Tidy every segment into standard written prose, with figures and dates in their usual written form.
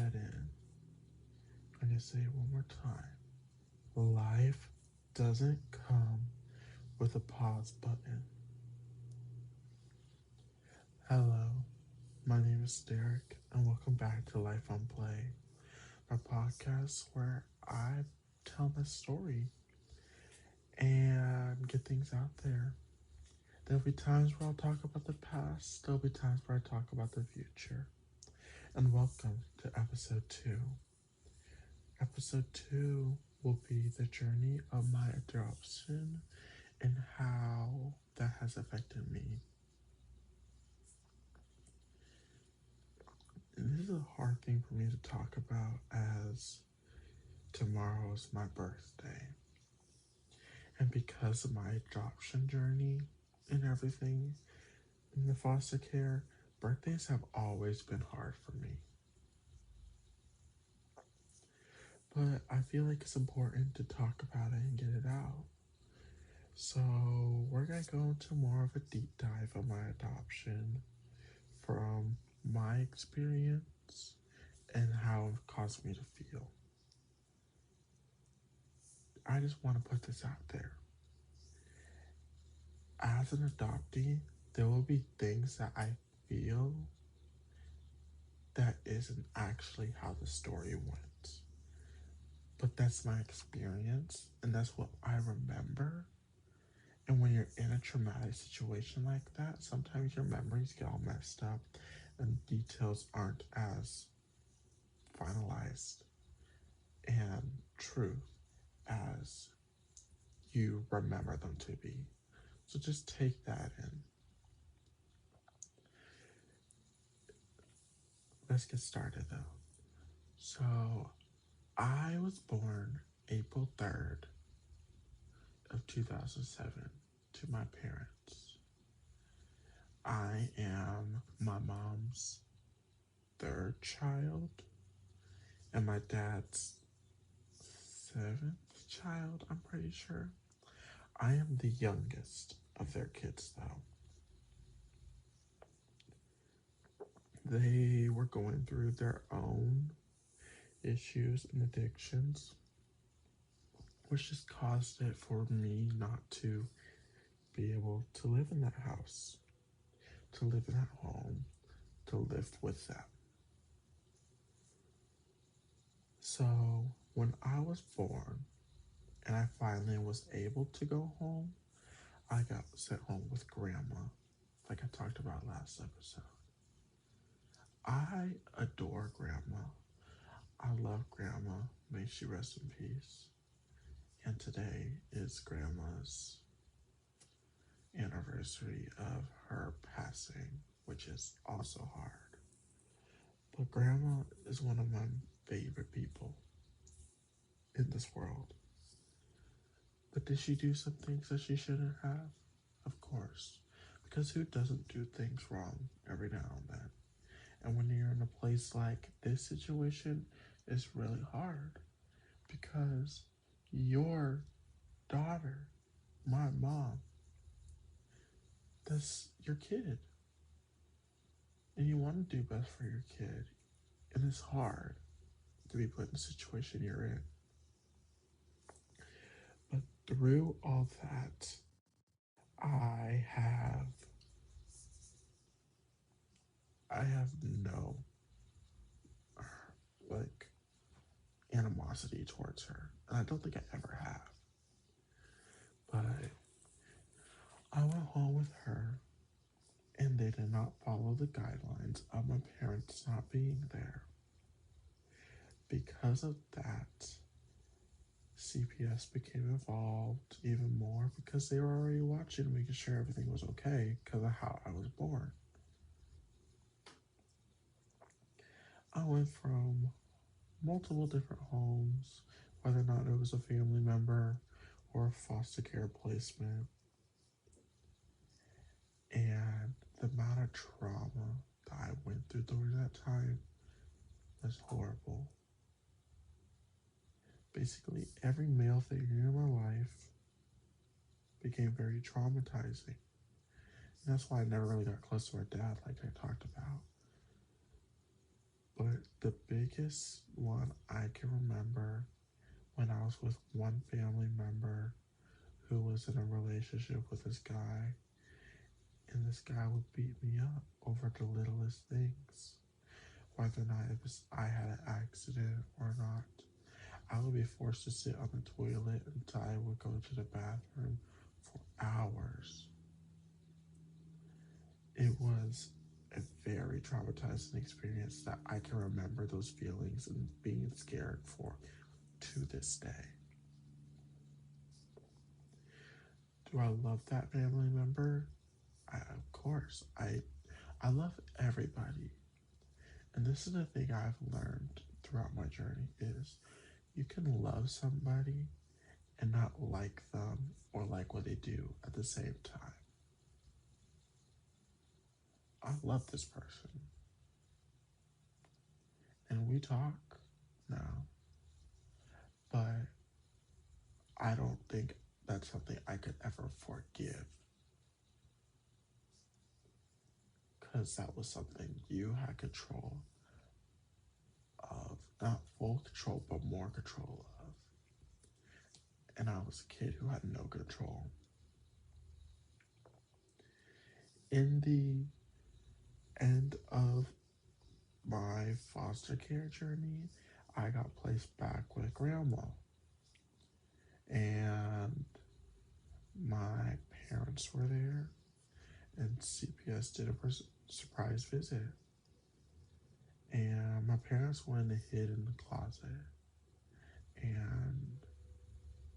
that in. I'm going to say it one more time. Life doesn't come with a pause button. Hello, my name is Derek, and welcome back to Life on Play, our podcast where I tell my story and get things out there. There'll be times where I'll talk about the past, there'll be times where I talk about the future. And welcome to episode 2. Episode 2 will be the journey of my adoption and how that has affected me. And this is a hard thing for me to talk about as tomorrow is my birthday. And because of my adoption journey and everything in the foster care, birthdays have always been hard for me. But I feel like it's important to talk about it and get it out. So we're going to go into more of a deep dive of my adoption from my experience and how it caused me to feel. I just want to put this out there. As an adoptee, there will be things that I feel that isn't actually how the story went. But that's my experience, and that's what I remember. And when you're in a traumatic situation like that, sometimes your memories get all messed up and details aren't as finalized and true as you remember them to be. So just take that in. Let's get started though. So I was born April 3rd of 2007 to my parents. I am my mom's third child and my dad's seventh child, I'm pretty sure. I am the youngest of their kids though. They were going through their own issues and addictions, which just caused it for me not to be able to live in that house, to live in that home, to live with them. So when I was born and I finally was able to go home, I got sent home with grandma, like I talked about last episode. I adore grandma. I love grandma. May she rest in peace. And today is grandma's anniversary of her passing, which is also hard. But grandma is one of my favorite people in this world. But did she do some things that she shouldn't have? Of course. Because who doesn't do things wrong every now and then? And when you're in a place like this situation, it's really hard. Because your daughter, my mom, that's your kid. And you want to do best for your kid. And it's hard to be put in the situation you're in. But through all that, I have no like animosity towards her. And I don't think I ever have. But I went home with her and they did not follow the guidelines of my parents not being there. Because of that, CPS became involved even more because they were already watching, making sure everything was okay because of how I was born. I went from multiple different homes, whether or not it was a family member or a foster care placement. And the amount of trauma that I went through during that time was horrible. Basically, every male figure in my life became very traumatizing. And that's why I never really got close to our dad like I talked about. But the biggest one I can remember when I was with one family member who was in a relationship with this guy, and this guy would beat me up over the littlest things, whether or not it was I had an accident or not. I would be forced to sit on the toilet until I would go to the bathroom for hours. It was a very traumatizing experience that I can remember those feelings and being scared for to this day. Do I love that family member? Of course. I love everybody. And this is the thing I've learned throughout my journey is you can love somebody and not like them or like what they do at the same time. I love this person and we talk now, but I don't think that's something I could ever forgive because that was something you had control of, not full control, but more control of. And I was a kid who had no control. In the end of my foster care journey, I got placed back with grandma. And my parents were there, and CPS did a surprise visit. And my parents went and hid in the closet, and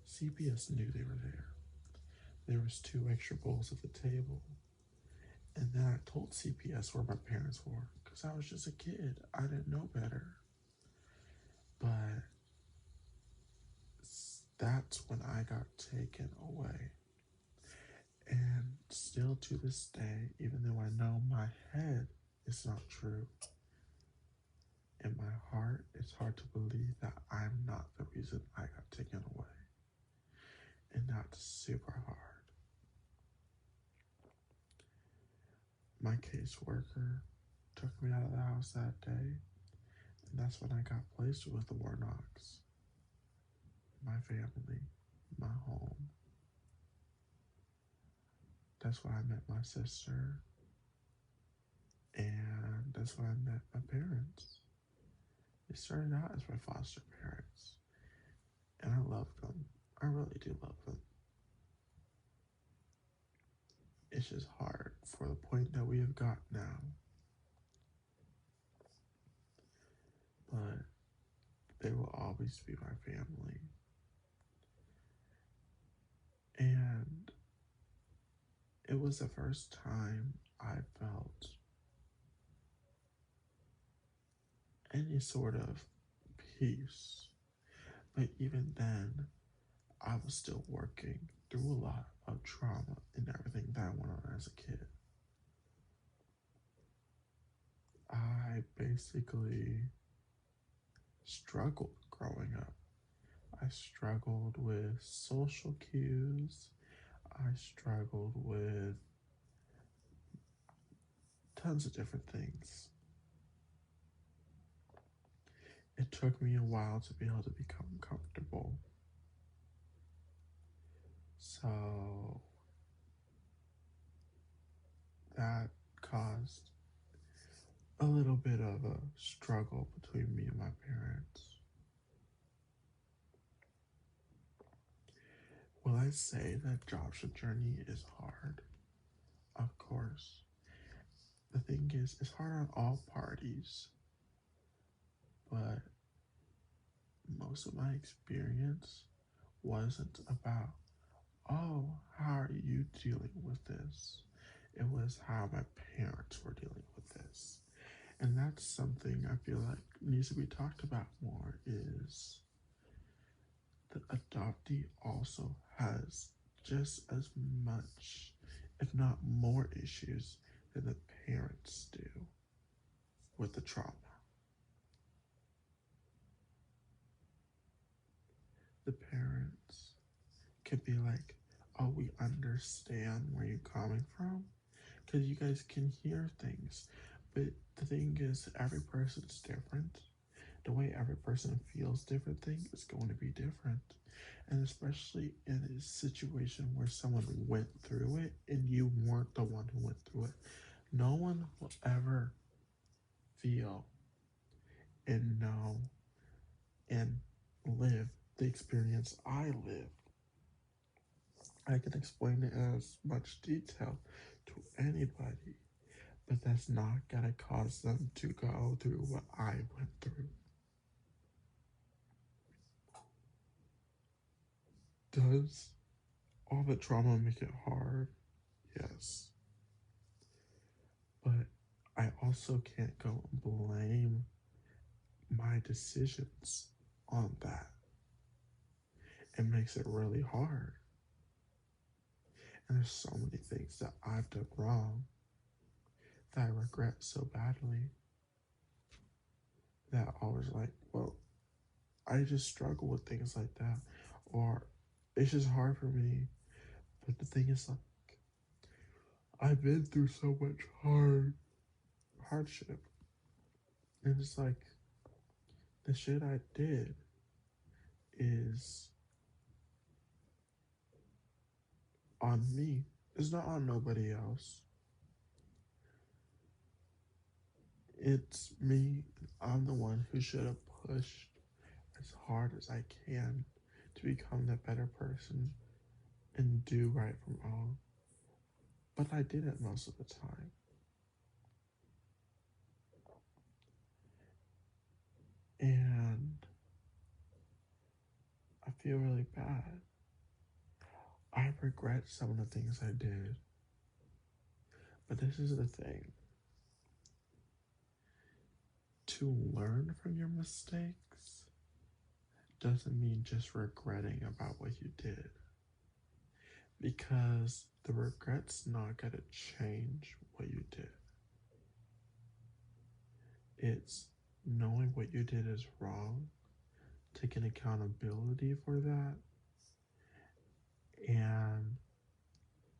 CPS knew they were there. There was 2 extra bowls at the table, and then I told CPS where my parents were because I was just a kid. I didn't know better. But that's when I got taken away. And still to this day, even though I know my head is not true, in my heart, it's hard to believe that I'm not the reason I got taken away. And that's super hard. My caseworker took me out of the house that day, and that's when I got placed with the Warnocks. My family, my home. That's when I met my sister, and that's when I met my parents. They started out as my foster parents, and I love them. I really do love them. It's just hard for the point that we have got now. But they will always be my family. And it was the first time I felt any sort of peace. But even then, I was still working through a lot of trauma and everything that I went on as a kid. I basically struggled growing up. I struggled with social cues. I struggled with tons of different things. It took me a while to be able to become comfortable. So that caused a little bit of a struggle between me and my parents. Will I say that adoption journey is hard? Of course. The thing is, it's hard on all parties, but most of my experience wasn't about, oh, how are you dealing with this? It was how my parents were dealing with this. And that's something I feel like needs to be talked about more is the adoptee also has just as much, if not more issues than the parents do with the trauma. The parents can be like, oh, we understand where you're coming from because you guys can hear things. But the thing is, every person's different. The way every person feels different thing is going to be different. And especially in a situation where someone went through it and you weren't the one who went through it, no one will ever feel and know and live the experience I lived. I can explain it in as much detail to anybody, but that's not gonna cause them to go through what I went through. Does all the trauma make it hard? Yes. But I also can't go and blame my decisions on that. It makes it really hard. And there's so many things that I've done wrong that I regret so badly that I was like, well, I just struggle with things like that. Or it's just hard for me. But the thing is, like, I've been through so much hardship. And it's like, the shit I did is on me. It's not on nobody else. It's me. I'm the one who should have pushed as hard as I can to become that better person and do right from wrong. But I didn't most of the time. And I feel really bad. I regret some of the things I did. But this is the thing, to learn from your mistakes doesn't mean just regretting about what you did. Because the regret's not going to change what you did. It's knowing what you did is wrong, taking accountability for that, and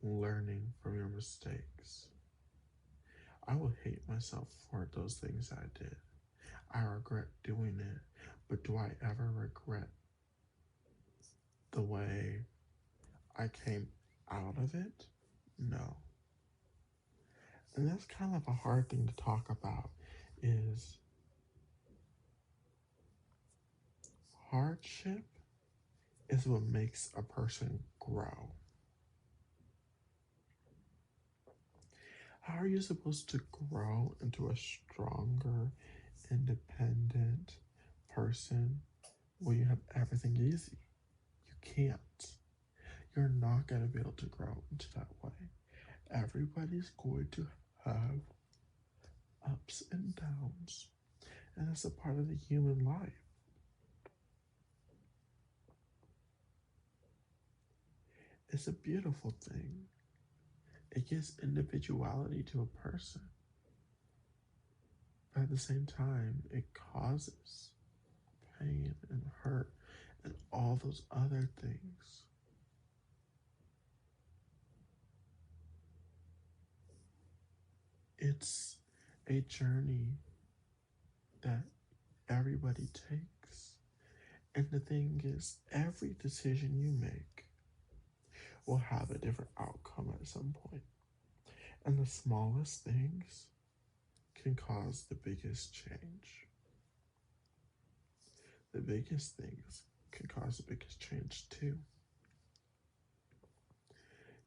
learning from your mistakes. I will hate myself for those things I did. I regret doing it, but do I ever regret the way I came out of it? No. And that's kind of a hard thing to talk about, is hardship is what makes a person grow. How are you supposed to grow into a stronger, independent person when you have everything easy? You can't. You're not going to be able to grow into that way. Everybody's going to have ups and downs, and that's a part of the human life. It's a beautiful thing. It gives individuality to a person, but at the same time, it causes pain and hurt and all those other things. It's a journey that everybody takes. And the thing is, every decision you make will have a different outcome at some point. And the smallest things can cause the biggest change. The biggest things can cause the biggest change too.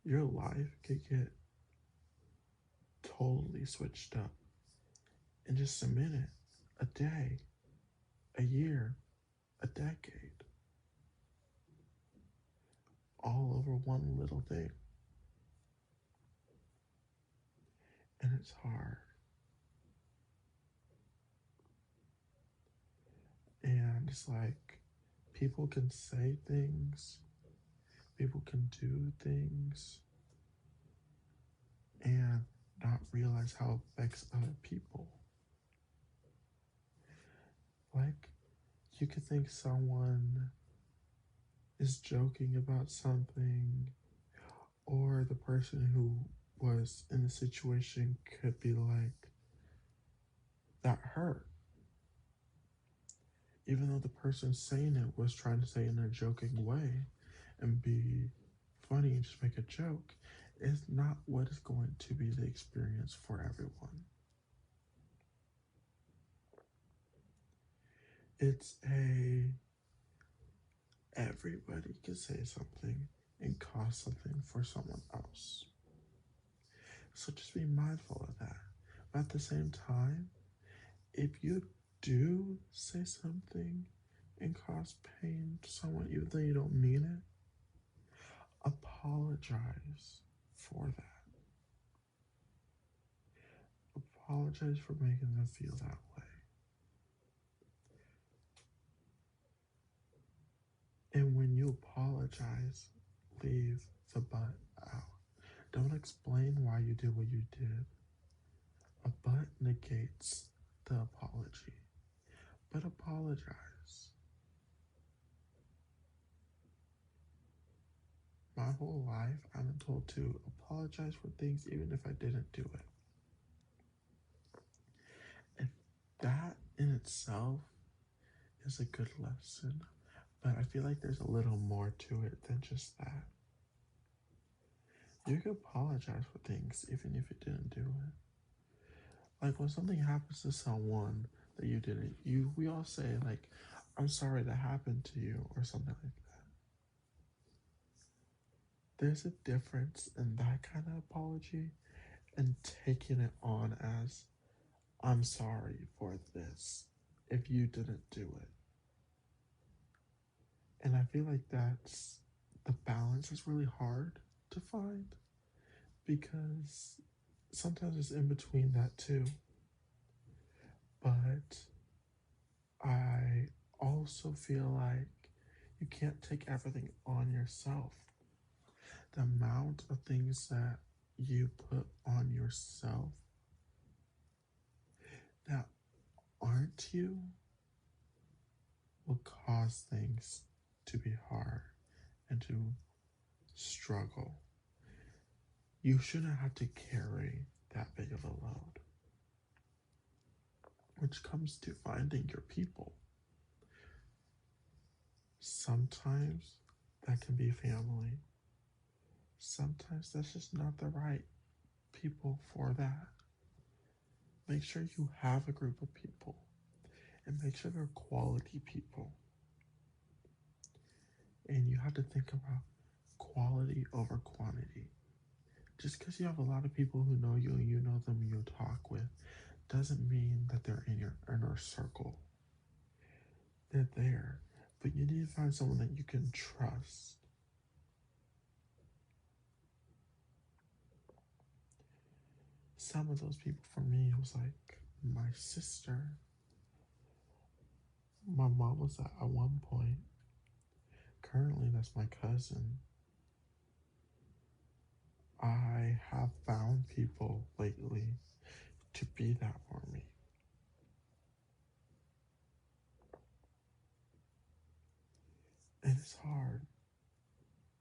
Your life could get totally switched up in just a minute, a day, a year, a decade, all over one little thing. And it's hard. And it's like, people can say things, people can do things, and not realize how it affects other people. Like, you could think someone is joking about something, or the person who was in the situation could be like, that hurt. Even though the person saying it was trying to say it in a joking way and be funny and just make a joke, it's not what is going to be the experience for everyone. It's a everybody can say something and cause something for someone else. So just be mindful of that. But at the same time, if you do say something and cause pain to someone, even though you don't mean it, apologize for that. Apologize for making them feel that way. And when you apologize, leave the but out. Don't explain why you did what you did. A but negates the apology. But apologize. My whole life, I've been told to apologize for things even if I didn't do it. And that in itself is a good lesson. But I feel like there's a little more to it than just that. You can apologize for things even if you didn't do it. Like when something happens to someone that you didn't, we all say like, "I'm sorry that happened to you" or something like that. There's a difference in that kind of apology and taking it on as, "I'm sorry for this if you didn't do it." And I feel like that's the balance is really hard to find because sometimes it's in between that too. But I also feel like you can't take everything on yourself. The amount of things that you put on yourself that aren't you will cause things to be hard and to struggle. You shouldn't have to carry that big of a load, which comes to finding your people. Sometimes that can be family. Sometimes that's just not the right people for that. Make sure you have a group of people and make sure they're quality people. And you have to think about quality over quantity. Just because you have a lot of people who know you and you know them and you talk with doesn't mean that they're in your inner circle. They're there, but you need to find someone that you can trust. Some of those people for me was like my sister. My mom was at one point. Currently, that's my cousin. I have found people lately to be that for me. And it's hard.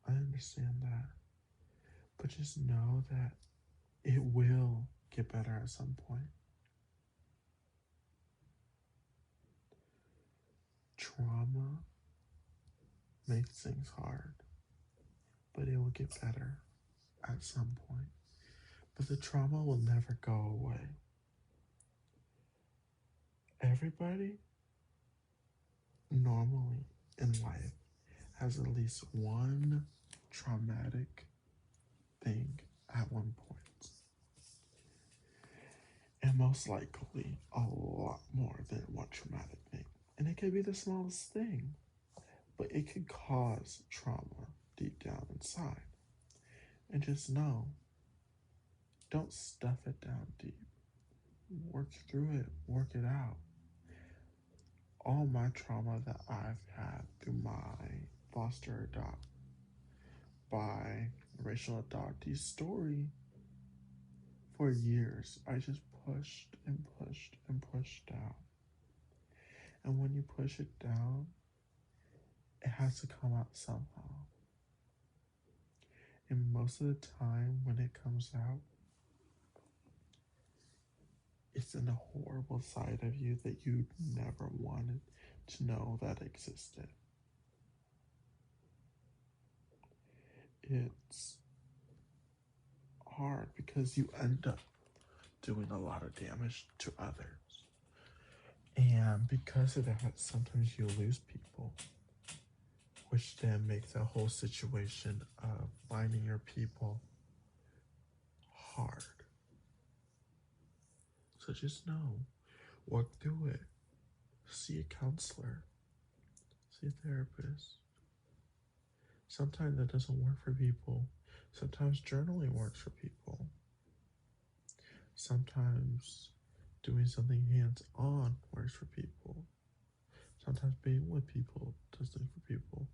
I understand that. But just know that it will get better at some point. Trauma makes things hard, but it will get better at some point. But the trauma will never go away. Everybody normally in life has at least one traumatic thing at one point. And most likely a lot more than one traumatic thing. And it could be the smallest thing, but it could cause trauma deep down inside. And just know, don't stuff it down deep. Work through it, work it out. All my trauma that I've had through my foster adopt by racial adoptee story for years, I just pushed and pushed and pushed down. And when you push it down, it has to come out somehow. And most of the time when it comes out, It's in a horrible side of you that you never wanted to know that existed. It's hard because you end up doing a lot of damage to others. And because of that, sometimes you lose people, which then makes the whole situation of finding your people hard. So just know, work through it. See a counselor, see a therapist. Sometimes that doesn't work for people. Sometimes journaling works for people. Sometimes doing something hands on works for people. Sometimes being with people does things for people.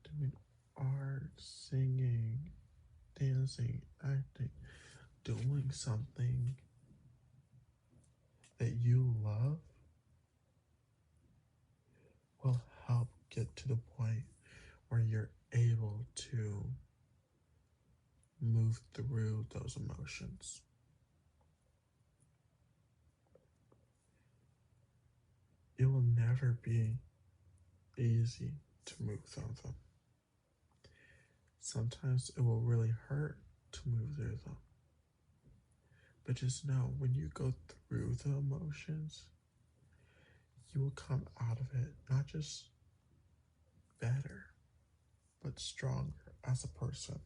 Doing art, singing, dancing, acting, doing something that you love will help get to the point where you're able to move through those emotions. It will never be easy to move through them. Sometimes it will really hurt to move through them. But just know when you go through the emotions, you will come out of it not just better, but stronger as a person.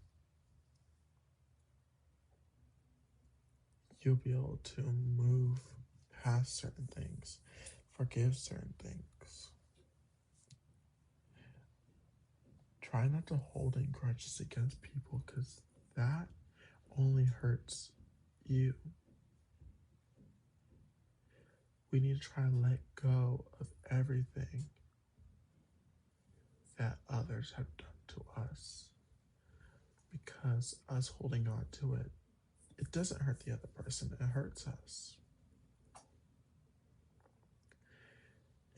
You'll be able to move past certain things, forgive certain things. Try not to hold in grudges against people because that only hurts you. We need to try and let go of everything that others have done to us, because us holding on to it, it doesn't hurt the other person, it hurts us.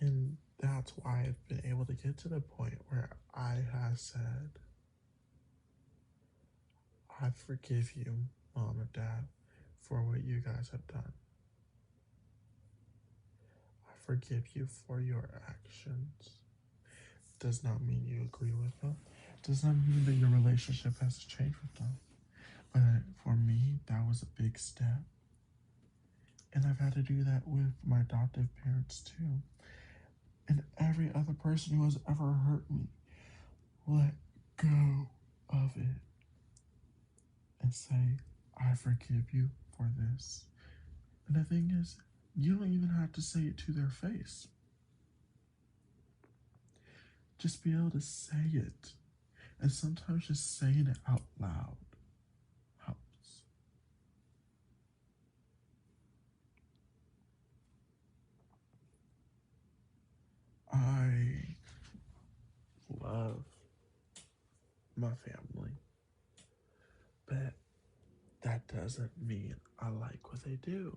And that's why I've been able to get to the point where I have said, I forgive you, Mom and Dad, for what you guys have done. I forgive you for your actions. Does not mean you agree with them. Does not mean that your relationship has to change with them. But for me, that was a big step. And I've had to do that with my adoptive parents too. And every other person who has ever hurt me, let go of it and say, I forgive you for this. And the thing is, you don't even have to say it to their face. Just be able to say it. And sometimes just saying it out loud helps. I love my family, but that doesn't mean I like what they do.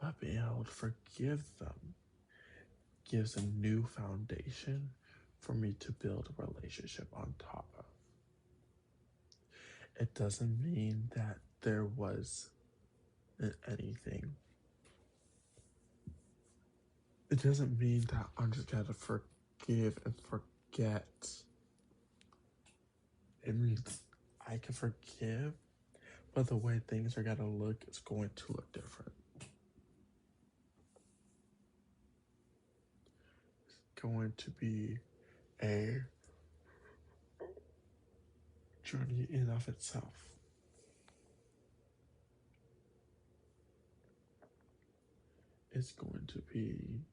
But being able to forgive them gives a new foundation for me to build a relationship on top of. It doesn't mean that there was anything. It doesn't mean that I'm just gonna forgive and forget. It means I can forgive, but the way things are gonna look is going to look different. It's going to be a journey in of itself. It's going to be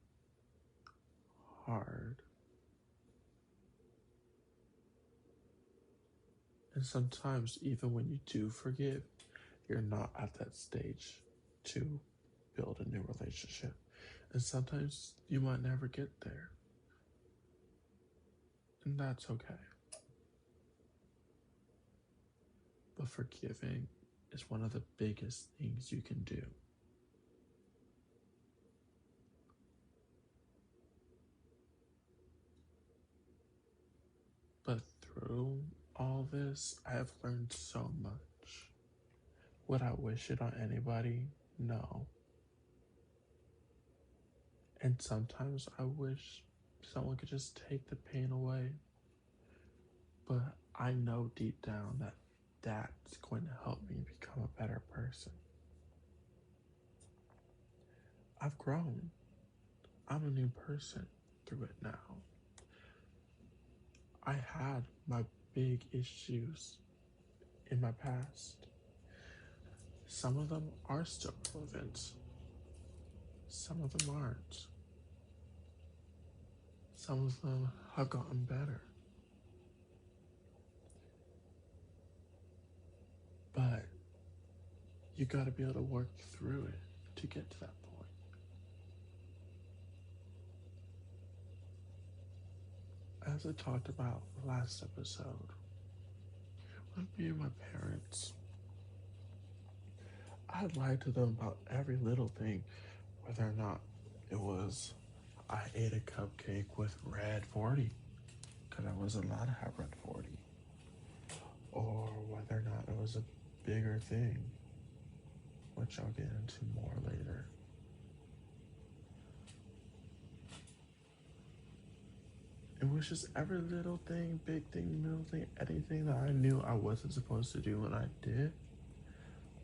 hard. And sometimes, even when you do forgive, you're not at that stage to build a new relationship. And sometimes you might never get there. And that's okay. But forgiving is one of the biggest things you can do. But through all this, I have learned so much. Would I wish it on anybody? No. And sometimes I wish someone could just take the pain away. But I know deep down that that's going to help me become a better person. I've grown. I'm a new person through it now. I had my big issues in my past. Some of them are still relevant, some of them aren't. Some of them have gotten better. But you gotta be able to work through it to get to that point. As I talked about last episode, with me and my parents, I lied to them about every little thing, whether or not it was I ate a cupcake with red 40, because I wasn't allowed to have red 40, or whether or not it was a bigger thing, which I'll get into more later. It was just every little thing, big thing, little thing, anything that I knew I wasn't supposed to do and I did,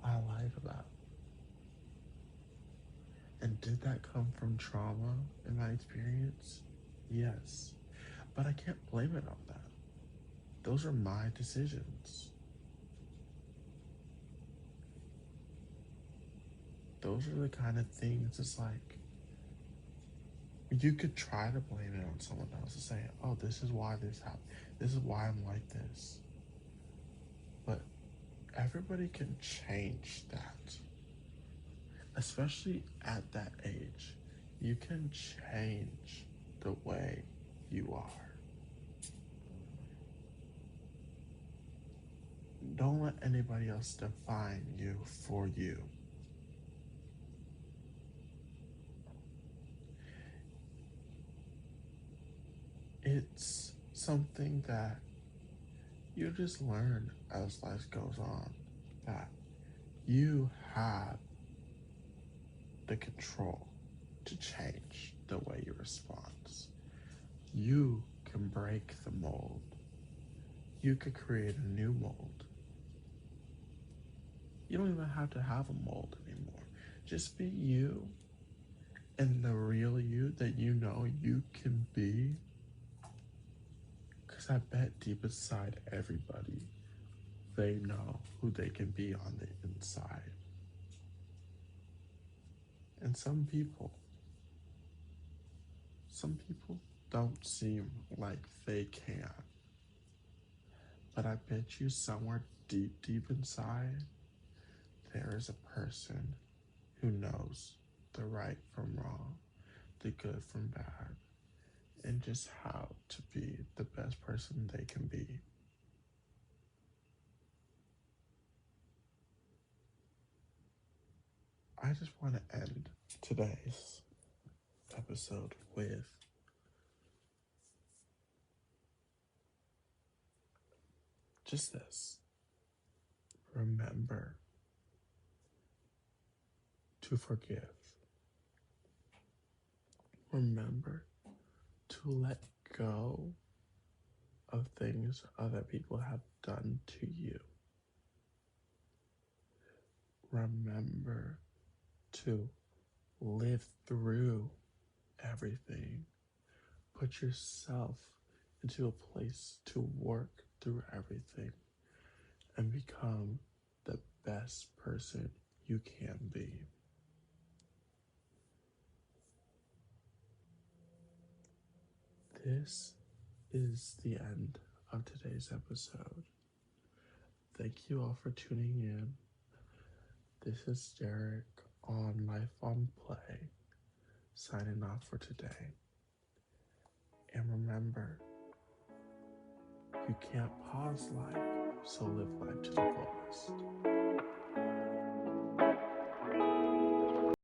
I lied about. And did that come from trauma in my experience? Yes. But I can't blame it on that. Those are my decisions. Those are the kind of things, it's like, you could try to blame it on someone else and say, oh, this is why this happened. This is why I'm like this. But everybody can change that. Especially at that age. You can change the way you are. Don't let anybody else define you for you. It's something that you just learn as life goes on, that you have the control to change the way you respond. You can break the mold. You could create a new mold. You don't even have to have a mold anymore. Just be you, and the real you that you know you can be. Because I bet deep inside everybody, they know who they can be on the inside. And some people don't seem like they can. But I bet you somewhere deep, deep inside, there is a person who knows the right from wrong, the good from bad, and just how to be the best person they can be. I just want to end today's episode with just this. Remember to forgive. Remember to let go of things other people have done to you. Remember to live through everything. Put yourself into a place to work through everything and become the best person you can be. This is the end of today's episode. Thank you all for tuning in. This is Derek on Life on Play, signing off for today. And remember, you can't pause life, so live life to the fullest.